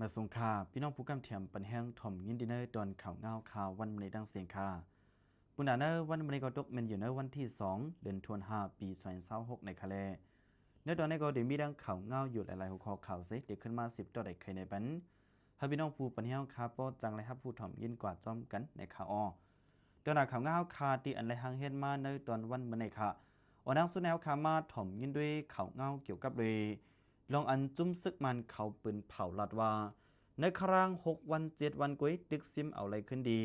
มาสงคาพี่น้องผู้กำเทียมปันแห้งถ่อมยินดีเนอร์ดอนข่าวเงาข่าววันในดังเสียงคาปุณณาเนอร์วันในก็ตกเมนอยู่เนอร์วันที่2 เดือนธันวาคมปี2026ในคาเลเนื้อตอนนี้ก็เดี๋ยวมีดังข่าวเงาอยู่หลายๆหัวข้อข่าวเซ็ตเด็กขึ้นมา10ต่อใดใครในปันให้พี่น้องผู้ปันแห้งคาโปจังเลยครับผู้ถ่อมยินกว่าจอมกันในข่าวอ้อตอนหน้าข่าวเงาคาตีอันไรหางเฮ็ดมาในตอนวันเมื่อในค่ะวันดังสุดแนวคามาถ่อมยินด้วยข่าวเงาเกี่ยวกับเลยลองอันจุ้มซึกมันเขาปืนเผาลัดว่าในครั้ง6 วัน7 วันกุ้ยตึกซิมเอาอะไรขึ้นดี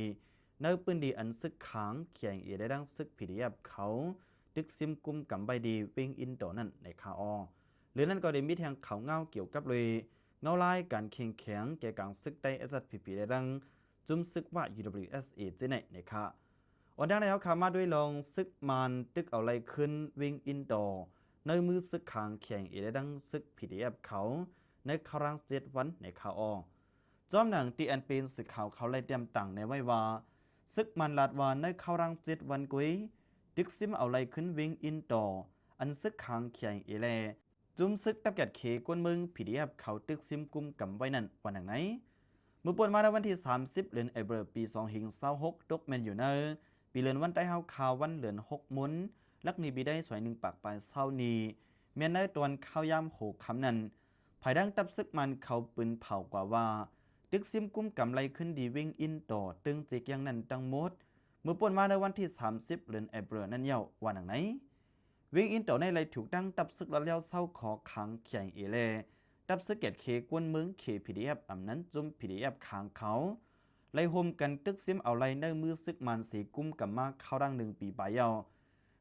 เนื้อปืนดีอันซึกขางเขียงเอได้ดังซึกผิดยับเขาตึกซิมกุมกำใบดีวิ่งอินต่อนั่นในคาอหรือนั่นก็ได้มีแทงเขาเงาเกี่ยวกับเลยเงาลายการเข่งแข็งแก่การซึกได้เอสพีพีได้ดังจุ้มซึกว่า UWSA เจเนในคาวันดังแล้วขามาด้วยลองซึกมันตึกเอาอะไรขึ้นวิ่งอินต่อในมือซึกขางแข็งเอได้ดังซึกผิดยับเขาในครั้ง7 วันในคาอจอมหนังตีอันเป็นสึกข่าวเขาเลยเตรียมตั้งในไว้ว่าซึกมันลาดวานในเข้ารัง7 วันกุยดึกซิมเอาไรขึ้นวิ่งอินต่ออันซึกขางเขียงเอเลจุ่มซึกตับแกดเขกวนมึงผีเดียบเขาตึกซิมกุมกำไว้นั่นวันไหนมือปวนมาในวันที่30 เดือนเอเบรปี2026ตกแมนอยู่เนอปีเลือนวันใต้เฮาข่าววันเลือน6 มุนลักนีบีได้สวย1 ปากปลายเศร้านีเมียนในตอนข้าวยามโหคำนั้นภายดังตับซึกมันเขาปืนเผากว่าว่าตึกซิมกุ้มกำไรขึ้นดีวิ่งอินต่อตึงจิกยังนั่นตั้งมดเมื่อปนมาในวันที่30 เดือนเอเบรนั่นเย้าวันไหนวิ่งอินต่อในไรถูกตั้งตับซึกแล้วเลี้ยวเศร้าขอขังเขียงเอเลตับซึกเกตเคกวนเมืองเคพีดีเอฟอำนั้นจุ่มพีดีเอฟขางเขาไล่โฮมกันตึกซิมเอาไรในมือซึกมันสีกุ้มกับมาเข้าดัง1 ปีปลายเย้า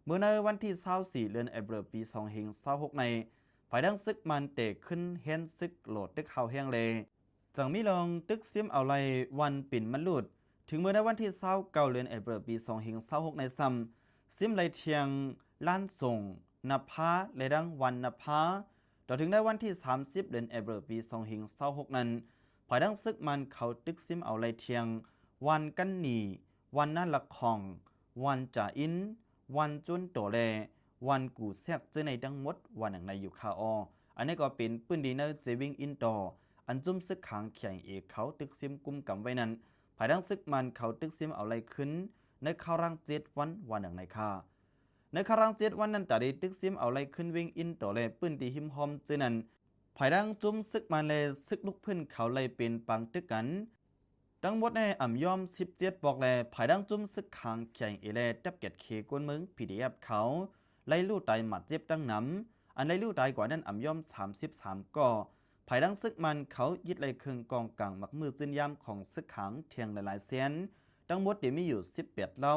เมื่อในวันที่24 เดือนเอเบรปี2026ในภายดังซึกมันเตะขึ้นเฮนซึกโหลดตึกเขาแห้งเลยจังมีลองตึกซิมเอาไรวันปิ่นมันหลุดถึงเมื่อในวันที่29 เดือนเอเบรปี2026ในซ้ำซิมไรเทียงล้านส่งนภาและดังวันนภาต่อถึงได้วันที่30 เดือนเอเบรปี2026นั้นภายดังซึกมันเขาตึกซิมเอาไรเทียงวันกันหนีวันนั่นละคองวันจ่าอินวันจุนโตแลวันกูแซกเจอในดังมดวันอย่างในอยู่คาอันนี้ก็เป็นปืนดีเนอร์เจวิงอินต่ออันจุ่มซึกขางเขียงเอกเขาตึกซิมกุมกำไว้นั้นภายดังซึกมันเขาตึกซิมเอาอะไรขึ้นในข้าวรัง7 วันวันอย่างในคาในข้าวรัง7 วันนั้นแต่ได้ตึกซิมเอาอะไรขึ้นวิ่งอินต่อเลยปืนดีหิมหอมเจนั้นภายดังจุ่มซึกมันเลยซึกลุกพื้นเขาเลยเป็นปังตึกกันทั้งหมดในอ่ำยอม17บอกเลยภายดังจุ่มซึกขางเขียงเอเลดับเก็ดเคกวนเมืองพีดีเอฟเขาไล่ลู่ไตหมัดเจ็บตั้งน้ำอันไล่ลู่ไตกว่านั้นอ่ำยอม33ก็ภายดังซึกมันเขายึดไหลเครื่องกองกลางหมักมือจืนยามของซึกขังเทียงหลายๆเสียนทั้งหมดเดี๋ยวมีอยู่18เล้า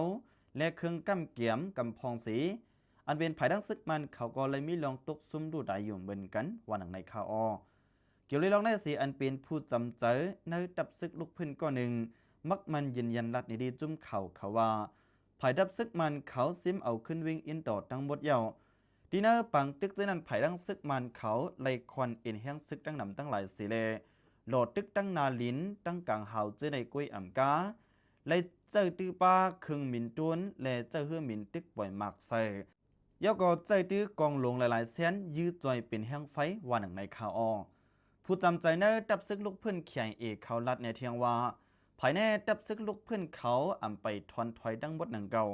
และเครื่องกำเกียมกำพองสีอันเป็นภายดังซึกมันเขาก็เลยมีลองตกซุ่มดูได้อยู่เหมือนกันวันหนังในข่าวเกี่ยวเลยลองได้สีอันเป็นผู้จำเจอในดับซึกลุกพื้นก็หนึ่งมักมันยืนยันรัดในดีจุ่มเข่าเขาว่าภายดับซึกมันเขาซิมเอาขึ้นวิ่งอินต่อทั้งหมดเยาดีเนอร์ปังตึกเจนั้นไผ่ดังซึกมันเขาไล่ควันเอ็นแห้งซึกตั้งนำตั้งหลายสีเลโหลดตึกตั้งนาลินตั้งกลางหาวเจในกุ้ยอ่ำกาไล่เจอตื้อป้าคึงหมินต้วนและเจอเฮือหมินตึกปล่อยหมากใส่ยาก็ใจตื้อกองลงหลายๆเส้นยืดจอยเป็นแห้งไฟวันหนังในข่าวผู้จำใจเนอร์ดับซึกลุกเพื่อนเขียงเอกเขาลัดในเทียงว่าภายในดับซึกลุกเพื่อนเขาอ่ำไปทอนถอยดังบดหนังเก่า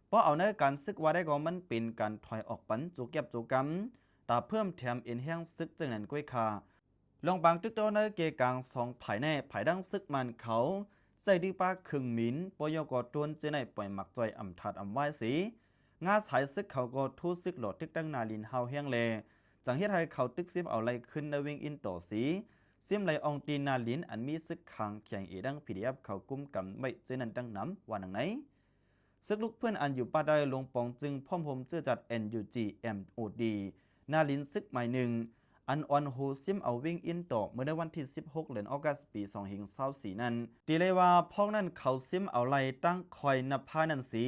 เพราะเอาเนื้อการซึกว่าได้ก็มันเป็นการถอยออกปันจูเก็บจูกำตาเพิ่มแถมเอ็นแห้งซึกจังนั้นก้อยคาลองบางตึกโตเนื้อเกกลาง2 ภายในภายดังซึกมันเขาใส่ดีปาครึ่งมินปยกอตวนเจในปล่อยหมักจอยอ่ำถัดอ่ำไหวสีงาสายซึกเขาก็ทูซึกโหลดตึกตั้งนาลินเฮาแห้งเลจังเฮ็ดให้เขาตึกซิมเอาไรขึ้นในวิ่งอินต่อสีซิมไหลอองตีนาลินอันมีซึกขางเขียงเอดังพีดีเอฟเขากุมกำไม่เจนันดังน้ำว่าหนังไหนซึกลุกเพื่อนอันอยู่ป้าได้ลงปองจึงพ่อมผมเจอจัด NUG MOD นาลินซึกใหม่หนึ่งอันออนโฮซิมเอาวิ่งอินต่อเมื่อในวันที่16 เดือนออกัสปี2024นั้นตีเลยว่าพ้องนั้นเขาซิมเอาไรตั้งคอยนับพานันสี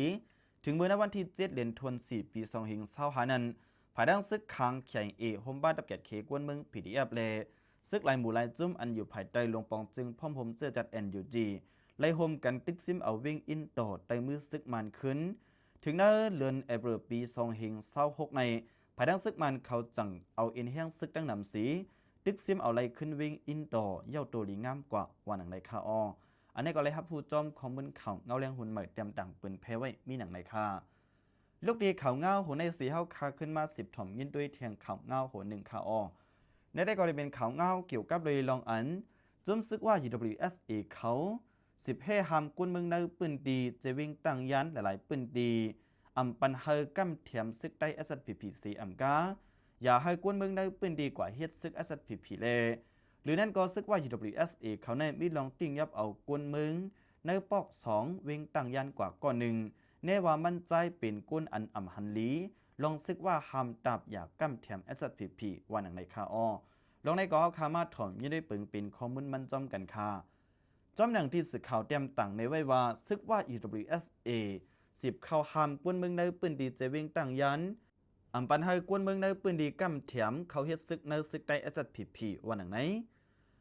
ถึงเมื่อในวันที่7 เดือนธันวาคมปี2025นั้นภายดังซึกขางเขียงเอโฮมบ้านดับแกดเคกวนเมืองพีดีเอฟเลซึกลายหมู่ลายจุ้มอันอยู่ภายใต้ลงปองจึงพ่อมผมเจอจัด NUG ไล่โฮมกันตึกซิมเอาวิ่งอินต่อไต่มือซึกมันขึ้นถึงนั้นเลือนเอเบรปี2026ในภายดังซึกมันเขาจังเอาเอ็นแห้งซึกตั้งนำสี ตึกซิมเอาไรขึ้นวิ่งอินดอร์เย่าตัวลีงามกว่าวันหนังในคาออันนี้ก็เลยครับผู้จอมของบนเขาเงาแรงหุ่นใหม่เตรียมต่างปืนเพไว้มีหนังในคาลูกดีเขาเงาหัวในสีเฮาคาขึ้นมา10ถ่อมยินด้วยเทียงเขาเงาหัว1คาในได้ก็เลยเป็นเขาเงาเกี่ยวกับเลยลองอันจุ่มซึกว่า UWSA เขา10ให้หามกุนเมืองในปืนดีจะวิ่งตั้งยันหลายๆปืนดีปันเฮอกำเทียมซึกได้ SPPC กาอย่าให้กุนเมืองในปืนดีกว่าเฮ็ดซึก SPP เลยหรือนั่นก็ซึกว่า UWSA เขาในมีลองติ้งยับเอากุนเมืองในปอก2วิ่งตั้งยันกว่าก่อนหนึ่งแน่ว่ามันใจเป็นกุนอันหันลีลองซึกว่าหามตับอยากกำเทียม SPP วันหนังในคาลองในก็คามาถอนยี่ได้ปึงเป็นข้อมูลมันจอมกันค่ะจอมหนังที่สื่อข่าวเตรียมต่างในไว้ว่าซึกว่า UWSA 10เข้าหามกวนเมืองในปืนดีเจวิงตั้งยันปันให้กวนเมืองในปืนดีกำเถียมเขาเฮ็ดซึกในซึกได้ SPP วันหนังไหน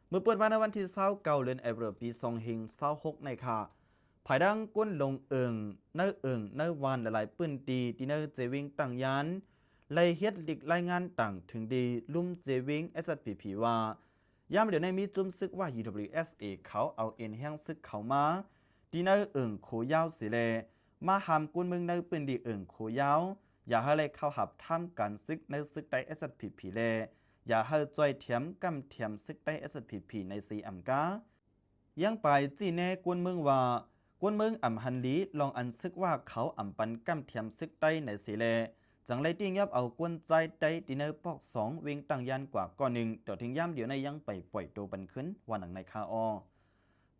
เมื่อเปิดมาในวันที่29เดือนเอพฤลปี2526ในค่ะภายดังกวนลงในวันหลายๆปืนดีที่ในเจวิงตั้งยันไล่เฮ็ดลิกรายงานต่างถึงดีลุ่มเจวิง SPP ว่ายามเดี๋ยวในมีจุ่มซึกว่า UWSA เขาเอาเอ็นแห้งซึกเขามาดีในโคยาวสิเลมาหามกุนเมืองในปืนดีโคยาวอย่าให้เลยเข้าหับท่ามกันซึกในซึกได้ SPP เลอย่าให้จอยเทียมกำเทียมซึกได้ SPP ในCM กายังไปจีเนกวนเมืองว่ากวนเมืองฮันลีลองอันซึกว่าเขาปันกำเทียมซึกได้ในสิเลจังไรที่ยับเอากวนใจได้ดีเนอร์ปอก2วิ่งตั้งยันกว่าก่อนหนึ่งต่อถึงย่ำเดี๋ยวในยังไปปล่อยตัวบันขึ้นวันหนังในคา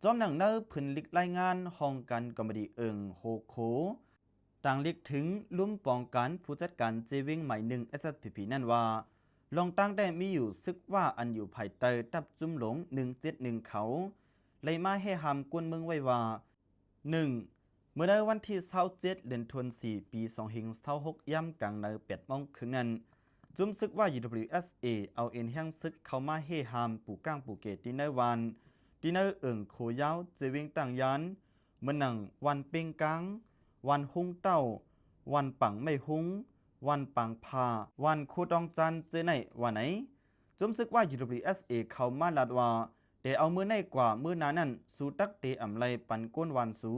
จอมหนังเนอร์พื้นลิกรายงานห้องกันกอมดีโฮโคต่างลิกถึงลุ่มปองกันผู้จัดการเจวิ่งใหม่1 SPP นั่นว่าลองตั้งได้มีอยู่ซึกว่าอันอยู่ภายใต้ตับจุ่มหลง171เขาเลยมาให้หามกวนเมืองไว้ว่า1เมื่อในวันที่27เดือนธันวาคมปี2526ย่ำกลางใน8 โมงครึ่งนั้นจุ่มซึกว่า UWSA เอาเอ็นแห้งซึกเข้ามาเฮฮามปู่ก้างปู่เกตที่ในวันที่ในโคยาวเจวิงตั้งยันเมื่อหนังวันเป่งกังวันหุ้งเต้าวันปังไม่หุ้งวันปังพาวันโคดองจันเจไหนวันไหนจุ่มซึกว่า UWSA เข้ามาลาดว่าเดเอามือในกว่ามือนานั้นสูตักเตไลปันก้นวันสู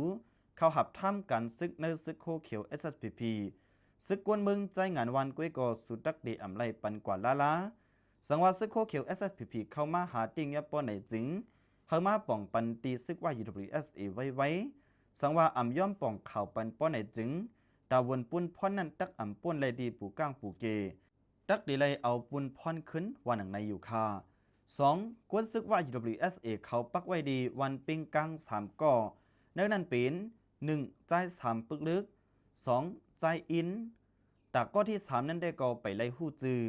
เข้าหับท่ามกันซึกในซึกโคเขียว SPP ซึกกวนเมืองใจงานวันก้วยกอสูตักเตไลปันกว่าลาสังว่าซึกโคเขียว SPP เข้ามาหาติงยับป้อนในจึงเข้ามาป่องปันตีซึกว่า UWSA ไว้สังว่าย่อมป่องข่าวปันป้อนในจึงดาวนปุ้นพ่อนนั้นตักป้นเลยดีปู่ก้างปู่เกตักดีเลยเอาปุ้นพ่อนขึ้นวันหนังในอยู่ค่ะ2กวนซึกว่า UWSA เขาปักไว้ดีวันปิงกัง3ก่อในนั้นเป็น1ใจ3ปึกลึก2ใจอินแต่ก็ที่3นั้นได้ก็ไปไล่หู้จือ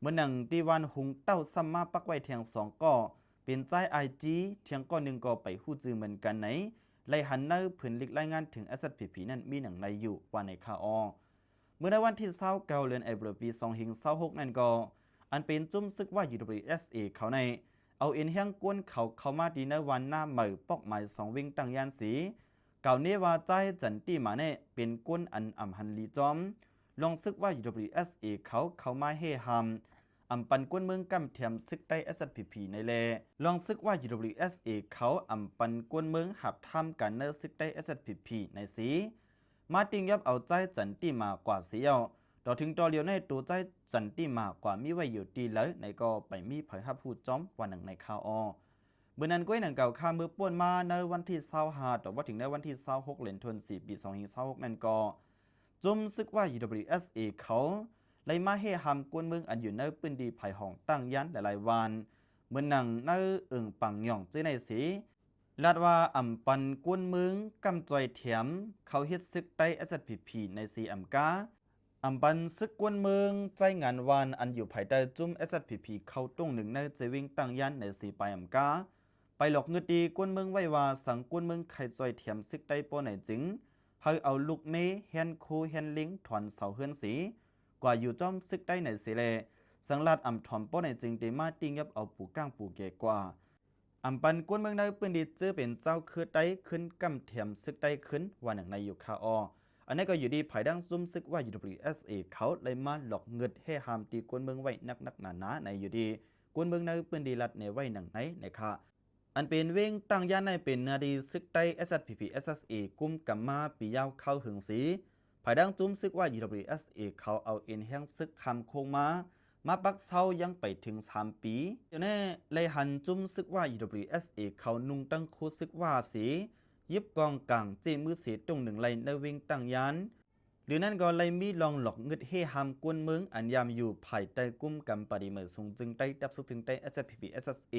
เมื่อหนังตีวันหุงเต้าซัมมาปักไว้เทียง2ก่อเป็นใจไอจีเทียงก่อ1ก่อไปหู้จือเหมือนกันไหนไล่หันเนอผืนลิกรายงานถึง SPP นั้นมีหนังในอยู่วันในคาเมื่อในวันที่29เดือนเอพฤลปี2526นั่นก็อันเป็นจุ่มซึกว่า UWSA เขาในเอาเอ็นแห้งกวนเขามาดีในวันหน้าเหมยปอกหมาย2วิ่งตั้งยานสีเก่าเนว่าใจจันตีมาเน่เป็นกวนอันหันลีจอมลองซึกว่า UWSA เขามาเฮฮามปันกวนเมืองกำเทียมซึกได้ SPP ในเลลองซึกว่า UWSA เขาปันกวนเมืองหับทำกันเนอซึกได้ SPP ในสีมาติงยับเอาใจจันตีมากว่าเสียวต่อถึงต่อเลียวในตัวใจจันตีมากกว่ามีไว้อยู่ดีเลยในก็ไปมีเผยหับพูดจอมวันหนังในข่าวเมื่อนั้นก้อยหนังเก่าข้ามือป่วนมาในวันที่25แต่ว่าถึงในวันที่26เดือนธันวาคมปี2526นั่นก็จุ่มซึกว่า UWSA เขาเลยมาเฮฮามกวนเมืองอันอยู่ในปืนดีไผ่ห้องตั้งยันหลายๆวันเมื่อนังในปังหย่องเจในสีลาดว่าปันกวนเมืองกำจอยเถียมเขาเฮ็ดซึกได้ SPP ในCMกาปันซึกกวนเมืองใจงานวันอันอยู่ภายใต้จุ่ม SPP เข้าตรงหนึ่งในเจวิงตั้งยันในสีไปกาไปหลอกเงือดีกวนเมืองไว้ว่าสังกวนเมืองไข่จอยเถียมซึกได้ป้อไหนจึงให้เอาลูกเมแฮนคูแฮนลิงถอนเสาเฮือนสีกว่าอยู่จอมซึกได้ในสีเลสังลาดถอมป้อไหนจึงได้มาติ้งยับเอาปู่ก้างปู่เกกว่าปันกวนเมืองในปืนดีจื้อเป็นเจ้าคือได้ขึ้นกำเถียมซึกได้ขึ้นวันหนึ่งในอยู่คาอันนี้ก็อยู่ดีภายดังซุ่มซึกว่า UWSA เขาเลยมาหลอกเงินให้หามตีกวนเมืองไว้นักหนาในอยู่ดี กวนเมืองในปืนดีลัดในไว้หนังไหนนะคะอันเป็นเว้งตั้งย่านในเป็นนาดีซึกไต้ SSPP SSA กุมกัมมาปียาวเข้าหึงสีภายดังจุ้มซึกว่า UWSA เขาเอาเอ็นแห้งซึกคำโคงมาปักเซายังไปถึง3 ปีเดี๋ยวนี้เลยหันจุ้มซึกว่า UWSA เขานุ่งตั้งคู่ซึกว่าสียิบกองกลางเจมือเสียตรงหนึ่งไลในเวงตั้งยานหรือนั่นก็เลยมีลองหลอกเงึดเฮฮามกวนเมืองอันยามอยู่ภายใต้กุมกำปฏิเมอทรงจึงได้ดับสุดจึงได้ SPP SSA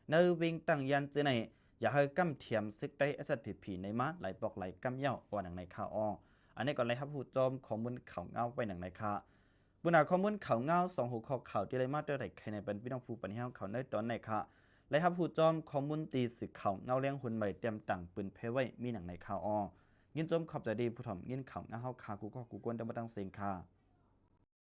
ในเวงตั้งยานเจไหนอย่าให้กำเทียมซึกได้ SPP ในมาไหลปอกไหลกำเย้าอ่อนหนังในข่าวอันนี้ก่อนเลยครับผู้จอมข้อมูลข่าวเงาไว้หนังในข่าวบุญหาข้อมูลข่าวเงา2 หัวข้อข่าวที่ได้มาด้วยใครในเป็นพี่น้องผู้ปัญญาข่าวในตอนไหนค่ะและครับผู้จอมข้อมูลตีสึกข่าวเงาเลี้ยงหุ่นใหม่เตรียมตั้งปืนเพไว้มีหนังในข่าวยินจมขอบใจดีผู้ถ่อมยินข่าวเงาคากูก็กูกวนดำมาตั้งเสียงค่ะ